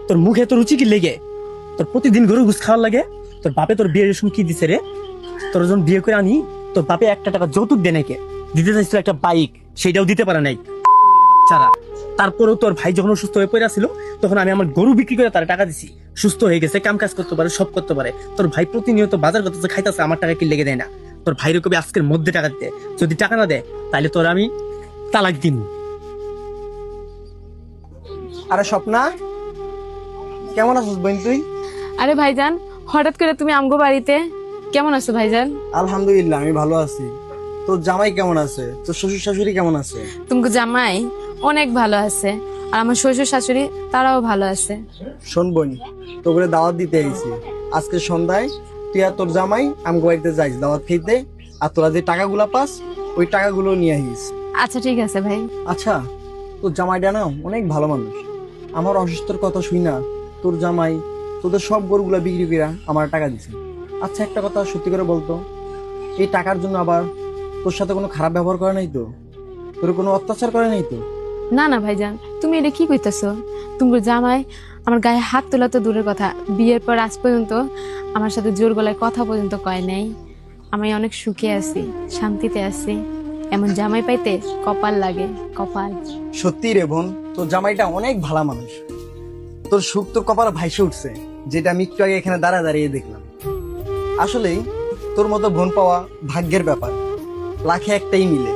তোর মুখে তোর রুচি কি লেগে? তোর প্রতিদিন গরু ঘুষ খাওয়ার লাগে? তোর বাপে তোর বিয়ের সময় কি দিছে রে? তোর যখন বিয়ে করে আনি, তোর বাপে 1 টাকা যৌতুক দে নাকি? দিতে চাইছিল একটা বাইক, সেটাও দিতে পারে নাই ছাড়া। তারপরেও তোর ভাই যখন অসুস্থ হয়ে পড়ে ছিল, তখন আমি আমার গরু বিক্রি করে তার টাকা দিছি। সুস্থ হয়ে গেছে, কাম কাজ করতে পারে, সব করতে পারে। তোর ভাই প্রতিনিয়ত বাজার করতেছে, খাইতেছে, আমার টাকা কি লেগে দেয় না? তোর ভাইরে কবি আজকের মধ্যে টাকা দিতে। যদি টাকা না দেয় তাহলে তোর আমি তালাক দিন। আরে স্বপ্না, কেমন আছিস বোন তুই? আরে ভাইজান, হঠাৎ করে তুমি আমগো বাড়িতে? কেমন আছো ভাইজান? আলহামদুলিল্লাহ, আমি ভালো আছি। তোর জামাই কেমন আছে? তোর শ্বশুর শাশুড়ি কেমন আছে? তুমি জামাই অনেক ভালো আছে, আর আমার শ্বশুর শাশুড়ি তারাও ভালো আছে। শোন বোন, তোকে দাওয়াত দিতে আইছি। আজকে সন্ধ্যায় তুই আর তোর জামাই আমগো বাড়িতে যাইস দাওয়াত খেতে। আর তোরা যে টাকাগুলা পাস, ওই টাকাগুলো নিয়ে আহিস। আচ্ছা ঠিক আছে ভাই। আচ্ছা, তোর জামাইটা না অনেক ভালো মানুষ। আমার অসুস্থর কথা শুই না, তোর জামাই তোদের সব গরুগুলা বিক্রি করে আমার টাকা দিছে। আচ্ছা, একটা কথা সত্যি করে বলতো, এই টাকার জন্য আবার তোর সাথে কোনো খারাপ ব্যবহার করে নাই তো? তোর কোনো অত্যাচার করে নাই তো? না না ভাইজান, তুমি এটা কি কইতাছো? তুমি জামাই আমার গায়ে হাত তোলা তো দূরের কথা, বিয়ের পর আজ পর্যন্ত আমার সাথে জোর গলায় কথা পর্যন্ত কয় নাই। আমি অনেক সুখে আছি, শান্তিতে আছি। এমন জামাই পাইতে কপাল লাগে, কপাল। সত্যি রে বোন, তোর জামাইটা অনেক ভালো মানুষ। তোর সুখ তোর কপালে ভাইসে উঠছে, যেটা আমি একটু আগে এখানে দাঁড়িয়ে দেখলাম। আসলেই তোর মতো বোন পাওয়া ভাগ্যের ব্যাপার, লাখে একটাই মিলে।